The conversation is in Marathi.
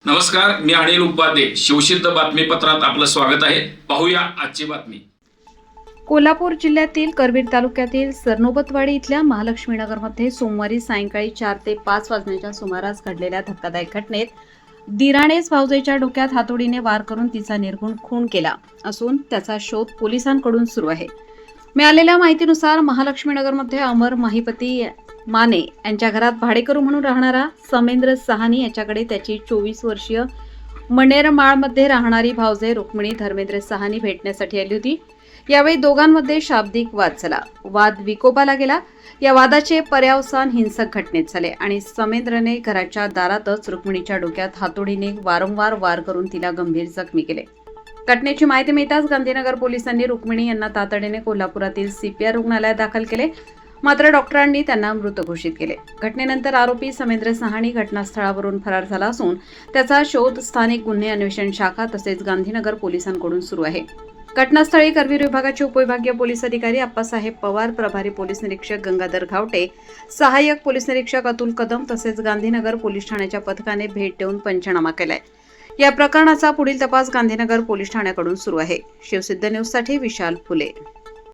नमस्कार, मी अनिल उपाध्ये. शिवसिद्ध बातमीपत्रात आपलं स्वागत आहे. पाहूया आजची बातमी. कोल्हापूर जिल्ह्यातील करवीर तालुक्यातील सरनोबतवाडी इथल्या महालक्ष्मी नगरमध्ये सोमवारी सायंकाळी 4 ते 5 वाजण्याच्या सुमारास घडलेल्या धक्कादायक घटनेत दिराणेच भावजेच्या डोक्यात हातोडीने वार करून तिचा निर्घुण खून केला असून त्याचा शोध पोलिसांकडून सुरू आहे. मिळालेल्या माहितीनुसार महालक्ष्मी नगरमध्ये अमर माहिपती माने यांच्या घरात भाडेकरू म्हणून राहणारा समेंद्र सहानी याच्याकडे त्याची 24 वर्षीय मणेरमाळमध्ये राहणारी भावजे रुक्मिणी धर्मेंद्र सहानी भेटण्यासाठी आली होती. यावेळी दोघांमध्ये शाब्दिक वाद झाला. वाद विकोपाला गेला. या वादाचे पर्यावसान हिंसक घटनेत झाले आणि समेंद्रने घराच्या दारातच रुक्मिणीच्या डोक्यात हातोडीने वारंवार वार करून तिला गंभीर जखमी केले. घटनेची माहिती मिळताच गांधीनगर पोलिसांनी रुक्मिणी यांना तातडीने कोल्हापुरातील CPR रुग्णालयात दाखल केले. मात्र डॉक्टरांनी त्यांना मृत घोषित केले. घटनेनंतर आरोपी समेंद्र सहानी घटनास्थळावरून फरार झाला असून त्याचा शोध स्थानिक गुन्हे अन्वेषण शाखा तसेच गांधीनगर पोलिसांकडून सुरू आहे. घटनास्थळी करवीर विभागाचे उपविभागीय पोलीस अधिकारी अप्पासाहेब पवार, प्रभारी पोलीस निरीक्षक गंगाधर घावटे, सहाय्यक पोलीस निरीक्षक अतुल कदम तसेच गांधीनगर पोलीस ठाण्याच्या पथकाने भेट देऊन पंचनामा केलाय. या प्रकरणाचा पुढील तपास गांधीनगर पोलीस ठाण्याकडून सुरू आहे. शिवसिद्ध न्यूजसाठी विशाल फुले.